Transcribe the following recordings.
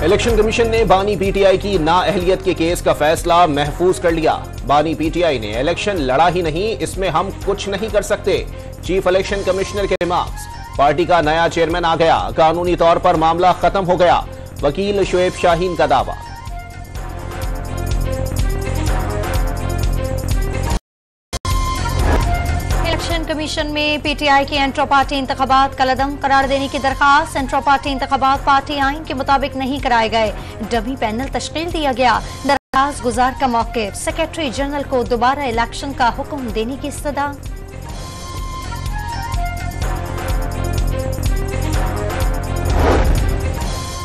Election commission ने बानी PTI की नाअहलियत के केस का फैसला महफूज कर लिया। बानी पीटीआई ने इलेक्शन लड़ा ही नहीं, इसमें हम कुछ नहीं कर सकते। चीफ इलेक्शन कमिश्नर के रिमार्क्स। पार्टी का नया चेयरमैन आ गया, कानूनी तौर पर मामला खत्म हो गया। वकील शुएब शाहीन का दावा। इलेक्शन कमीशन में पीटीआई के एंट्रो पार्टी इंतखाबात कलअदम करार देने की दरखास्त। एंट्रो पार्टी इंतखाबात पार्टी आइन के मुताबिक नहीं कराए गए, डमी पैनल तश्कील दिया गया। दरखास्त गुजार का मौक़िफ़। सेक्रेटरी जनरल को दोबारा इलेक्शन का हुक्म देने की इस्तदा।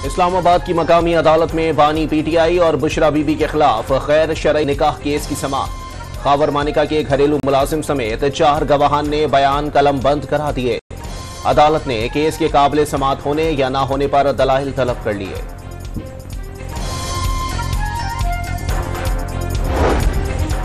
इस्लामाबाद की मकामी अदालत में बानी पीटीआई और बुशरा बीबी के खिलाफ गैर शरई निकाह केस की समाअत। खावर मानिका के घरेलू मुलाजिम समेत 4 गवाहान ने बयान कलम बंद करा दिए। अदालत ने केस के काबिल समाअत होने या ना होने पर दलाइल तलब कर लिए।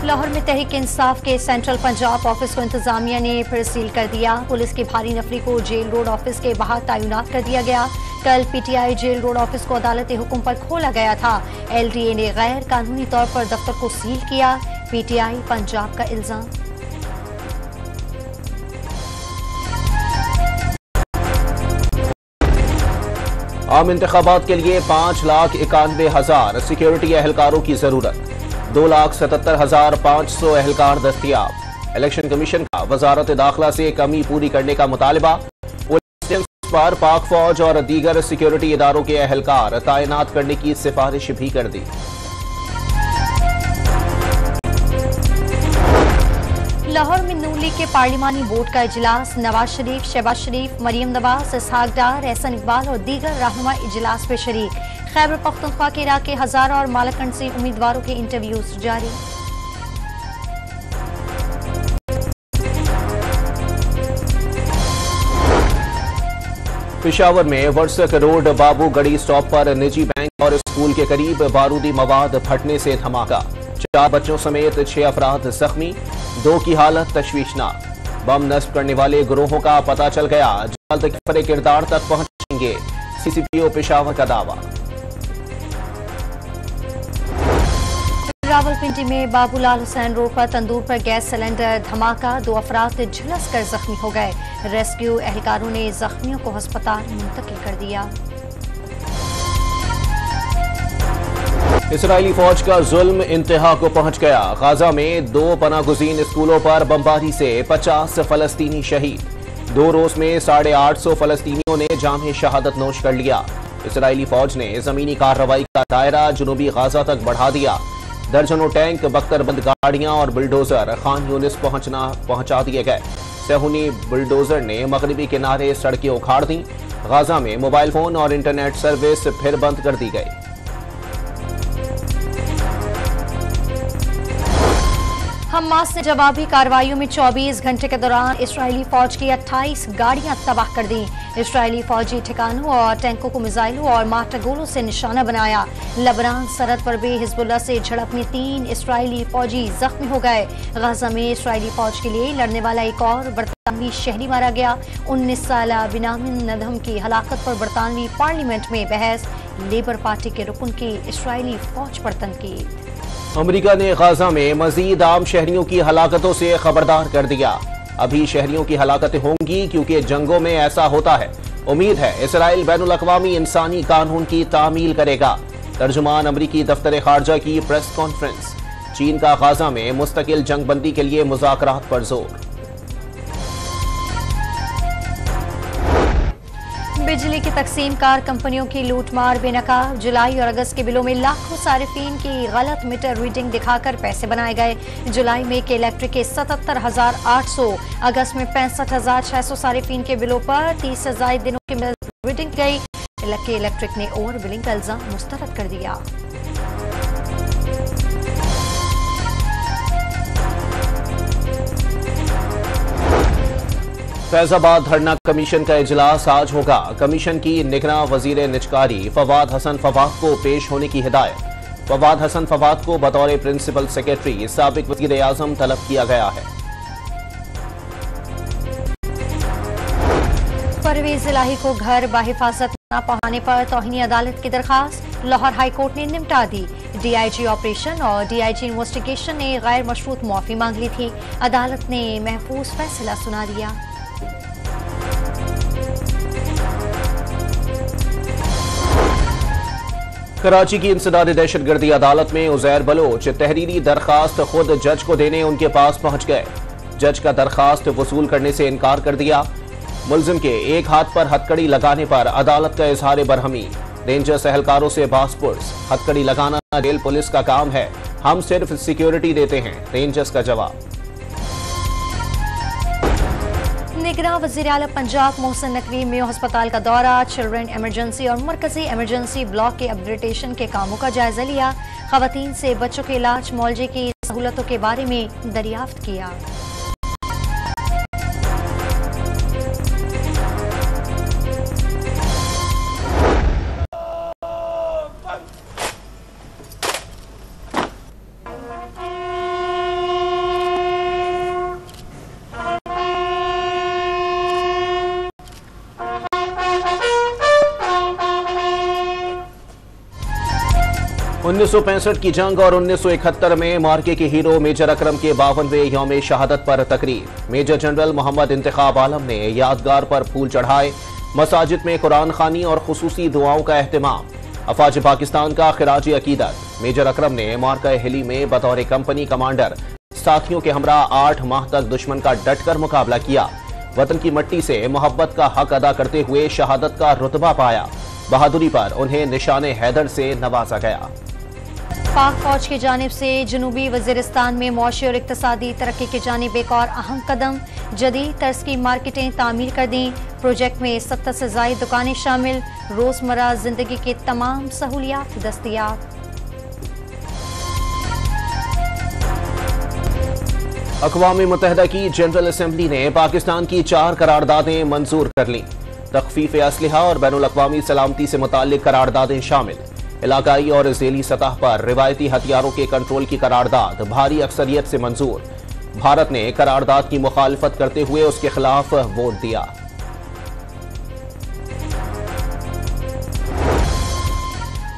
लाहौर में तहरीक इंसाफ के सेंट्रल पंजाब ऑफिस को इंतजामिया ने फिर सील कर दिया। पुलिस की भारी नफरी को जेल रोड ऑफिस के बाहर तैनात कर दिया गया। कल पीटीआई जेल रोड ऑफिस को अदालती हुक्म पर खोला गया था। एलडीए ने गैर कानूनी तौर पर दफ्तर को सील किया। पीटीआई पंजाब का इल्जाम। आम इंतखाबात के लिए 5,91,000 सिक्योरिटी एहलकारों की जरूरत। 2,77,500 एहलकार दस्तियाब। इलेक्शन कमीशन का वजारत दाखिला से कमी पूरी करने का मुतालबा। पुलिस पर पाक फौज और दीगर सिक्योरिटी इदारों के एहलकार तैनात करने की सिफारिश भी कर दी। लाहौर में नून लीग के पार्लिमानी बोर्ड का इजलास। नवाज शरीफ, शहबाज शरीफ, मरियम नवाज, इसहाक डार, एहसन इकबाल और दीगर रहनुमा इजलास में शरीक। खैबर पख्तूनख्वा के इलाके हजारा और मालकंड से उम्मीदवारों के इंटरव्यूज जारी। पेशावर में वर्सक रोड बाबू गढ़ी स्टॉप पर निजी बैंक और स्कूल के करीब बारूदी मवाद फटने से धमाका। 4 बच्चों समेत 6 अफराद जख्मी, 2 की हालत तशवीशनाक। बम नस्ब करने वाले गिरोहों का पता चल गया, जल्द गिरफ्तार किरदार तक पहुंचेंगे। सीसीपीओ पेशावर का दावा। रावलपिंडी में बाबूलाल हुसैन रोड पर तंदूर पर गैस सिलेंडर धमाका। 2 अफराद झुलस कर जख्मी हो गए। रेस्क्यू एहलकारों ने जख्मियों को अस्पताल मुंतकिल कर दिया। इसराइली फौज का जुल्म इंतहा को पहुंच गया। गाजा में 2 पनागुज़ीन स्कूलों पर बमबारी से 50 फलस्तीनी शहीद। 2 रोज में 850 फलस्तीनियों ने जाम शहादत नोश कर लिया। इसराइली फौज ने जमीनी कार्रवाई का दायरा जनूबी गाजा तक बढ़ा दिया। दर्जनों टैंक, बख्तरबंद गाड़ियां और बुलडोजर खान यूनिस पहुंचा दिए गए। सेहूनी बुलडोजर ने मगरिबी किनारे सड़कें उखाड़ दी। गाजा में मोबाइल फोन और इंटरनेट सर्विस फिर बंद कर दी गई। हमास ने जवाबी कार्रवाइयों में 24 घंटे के दौरान इस्राएली फौज की 28 गाड़ियां तबाह कर दी। इस्राएली फौजी ठिकानों और टैंकों को मिसाइलों और मार्टरगोलों से निशाना बनाया। लबनान सरहद पर भी हिजबुल्लाह से झड़प में 3 इस्राएली फौजी जख्मी हो गए। गाजा में इस्राएली फौज के लिए लड़ने वाला एक और बरतानवी शहरी मारा गया। 19 साल बिनामिन नदम की हलाकत पर बरतानवी पार्लियामेंट में बहस। लेबर पार्टी के रुकन की इस्राएली फौज पर तनकीद। अमेरिका ने गाजा में मजीद आम शहरियों की हलाकतों से खबरदार कर दिया। अभी शहरियों की हलाकतें होंगी क्योंकि जंगों में ऐसा होता है। उम्मीद है इसराइल बैनुल अक़वामी इंसानी कानून की तामील करेगा। तर्जुमान अमरीकी दफ्तर खारजा की प्रेस कॉन्फ्रेंस। चीन का गाजा में मुस्तकिल जंगबंदी के लिए मुज़ाकरात पर जोर। बिजली की तकसीम कार कंपनियों की लूटमार बेनकाब। जुलाई और अगस्त के बिलों में लाखों सारिफीन की गलत मीटर रीडिंग दिखाकर पैसे बनाए गए। जुलाई में के इलेक्ट्रिक के 77,800, अगस्त में 65,600 सारिफीन के बिलों पर 30 से ज़ायद दिनों की रीडिंग गई। के इलेक्ट्रिक ने ओवर बिलिंग का इल्जाम मुस्तरद कर दिया। फैजाबाद धरना कमीशन का इजलास आज होगा। कमीशन की निगरां वजीर निजकारी फवाद हसन फवाद को पेश होने की हिदायत। फवाद हसन फवाद को बतौर प्रिंसिपल सेक्रेटरी साबिक वजीर आजम तलब किया गया है। परवेज इलाही को घर बाहिफाजत पढ़ाने पर तौहीनी अदालत की दरखास्त लाहौर हाई कोर्ट ने निपटा दी। डीआईजी ऑपरेशन और डीआईजी इन्वेस्टिगेशन ने गैर मशरूत मुआफी मांग ली थी। अदालत ने महफूज फैसला सुना दिया। कराची की इंसदादी दहशतगर्दी अदालत में उजैर बलोच तहरीरी दरखास्त खुद जज को देने उनके पास पहुंच गए। जज का दरखास्त वसूल करने से इनकार कर दिया। मुल्जिम के एक हाथ पर हथकड़ी लगाने पर अदालत का इजहार बरहमी। रेंजर्स एहलकारों से बासपुर्स, हथकड़ी लगाना जेल पुलिस का काम है, हम सिर्फ सिक्योरिटी देते हैं, रेंजर्स का जवाब। निगरान वज़ीर आला पंजाब मोहसिन नकवी मेयो अस्पताल का दौरा, चिल्ड्रन इमरजेंसी और मरकजी इमरजेंसी ब्लॉक के अपग्रेडेशन के कामों का जायजा लिया। खवातीन से बच्चों के इलाज मौलजे की सहूलतों के बारे में दरियाफ्त किया। 1965 की जंग और 1971 में मार्के के हीरो मेजर अकरम के 52वें यौम शहादत पर तकरीर। मेजर जनरल मोहम्मद इंतखाब आलम ने यादगार पर फूल चढ़ाए। मसाजिद में कुरान खानी और खुसूसी दुआओं का एहतमाम। अफवाज पाकिस्तान का खिराज अकीदत। मेजर अकरम ने मार्का हिली में बतौर कंपनी कमांडर साथियों के हमरा 8 माह तक दुश्मन का डटकर मुकाबला किया। वतन की मट्टी से मोहब्बत का हक अदा करते हुए शहादत का रुतबा पाया। बहादुरी पर उन्हें निशाने हैदर से नवाजा गया। पाक फौज की जानिब से जनूबी वजीरिस्तान में मौशी और इक्तसादी तरक्की की जानिब एक और अहम कदम। जदीद तर्ज की मार्केटें तामीर कर दी। प्रोजेक्ट में 70 से ज़ायद दुकानें शामिल। रोजमर्रा जिंदगी की तमाम सहूलियात दस्तयाब। अक़वाम मुत्तहिदा की जनरल असम्बली ने पाकिस्तान की 4 करारदादें मंजूर कर लीं। तख़फ़ीफ़ असलहा और बैनुल अक़वामी सलामती से मुताल्लिक़ करारदादें शामिल। इलाकाई और ज़ेली सतह पर रिवायती हथियारों के कंट्रोल की करारदाद भारी अक्सरियत से मंजूर। भारत ने करारदाद की मुखालफत करते हुए उसके खिलाफ वोट दिया।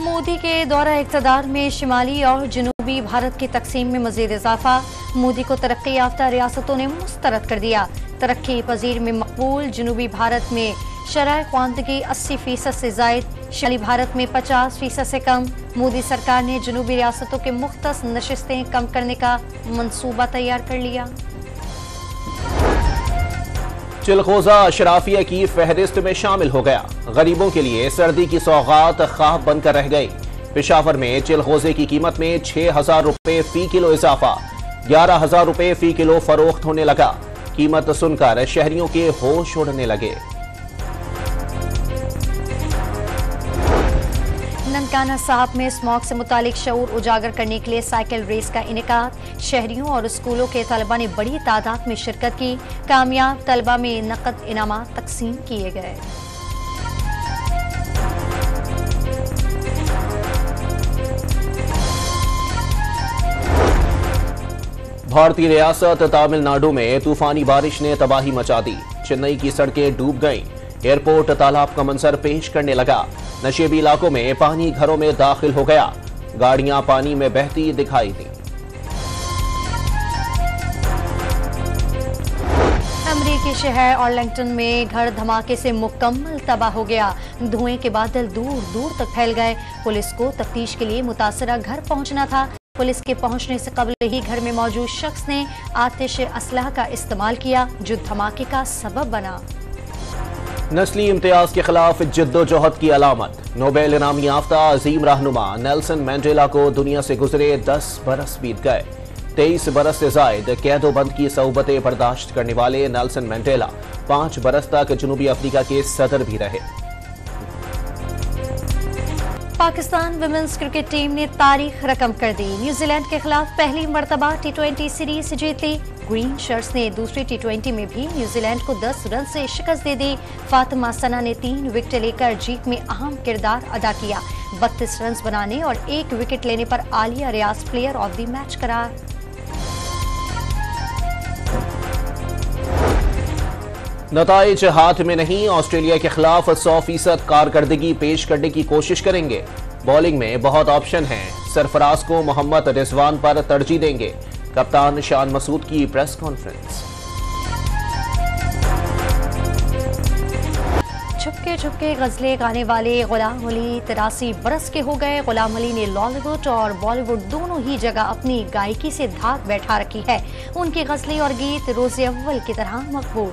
मोदी के दौरा इक़्तिदार में शिमाली और जनूबी भारत की तकसीम में मज़ीद इजाफा। मोदी को तरक्की याफ्ता रियासतों ने मुस्तरद कर दिया। तरक्की पजीर में मकबूल। जनूबी भारत में शरह ख्वानदगी 80% से जायद। शिमाली भारत में 50% से कम। मोदी सरकार ने जनूबी रियासतों के मुख्तस नशिस्तें कम करने का मंसूबा तैयार कर लिया। चिलखोजा अशराफिया की फहरिस्त में शामिल हो गया। गरीबों के लिए सर्दी की सौगात ख्वाब बनकर रह गई। पेशावर में चिलखोजे की कीमत में 6,000 रुपए फी किलो इजाफा। 11,000 रुपए फी किलो फरोख्त होने लगा। कीमत सुनकर शहरियों के होश उड़ने लगे। ननकाना साहब में स्मॉग से मुतालिक शऊर उजागर करने के लिए साइकिल रेस का इनेकाद। शहरियों और स्कूलों के तलबा ने बड़ी तादाद में शिरकत की। कामयाब तलबा में नकद इनामात तकसीम किए गए। भारतीय रियासत तमिलनाडु में तूफानी बारिश ने तबाही मचा दी। चेन्नई की सड़कें डूब गईं। एयरपोर्ट तालाब का मंजर पेश करने लगा। नशेबी इलाकों में पानी घरों में दाखिल हो गया। गाड़ियां पानी में बहती दिखाई दी। अमेरिकी शहर आर्लिंगटन में घर धमाके से मुकम्मल तबाह हो गया। धुएं के बादल दूर दूर तक फैल गए। पुलिस को तफ्तीश के लिए मुतासरा घर पहुंचना था। पुलिस के पहुंचने से कबल ही घर में मौजूद शख्स ने आतिश असलहा का इस्तेमाल किया, जो धमाके का सबब बना। नस्ली इम्तियाज के खिलाफ जिद्दोजहद की अलामत। नोबेल इनाम याफ्ता अजीम रहनुमा नेल्सन मैंडेला को दुनिया से गुजरे 10 बरस बीत गए। 23 बरस से जायद कैदोबंद की सऊबतें बर्दाश्त करने वाले नेल्सन मैंडेला 5 बरस तक जनूबी अफ्रीका के सदर भी रहे। पाकिस्तान विमेंस क्रिकेट टीम ने तारीख रकम कर दी। न्यूजीलैंड के खिलाफ पहली मर्तबा T20 सीरीज जीत ली। ग्रीन शर्ट्स ने दूसरी T20 में भी न्यूजीलैंड को 10 रन से शिकस्त दे दी। फातिमा सना ने 3 विकेट लेकर जीत में अहम किरदार अदा किया। 32 रन बनाने और 1 विकेट लेने पर आलिया रियाज प्लेयर ऑफ द मैच करार। नताइज हाथ में नहीं, ऑस्ट्रेलिया के खिलाफ 100% कारकर्दगी पेश करने की कोशिश करेंगे। बॉलिंग में बहुत ऑप्शन हैं, सरफराज को मोहम्मद रिजवान पर तरजीह देंगे। कप्तान शान मसूद की प्रेस कॉन्फ्रेंस। छुपके छुपके गजलें गाने वाले गुलाम अली 83 बरस के हो गए। गुलाम अली ने लॉलीवुड और बॉलीवुड दोनों ही जगह अपनी गायकी से धाक बैठा रखी है। उनकी गजलें और गीत रोज़े अव्वल की तरह मकबूल।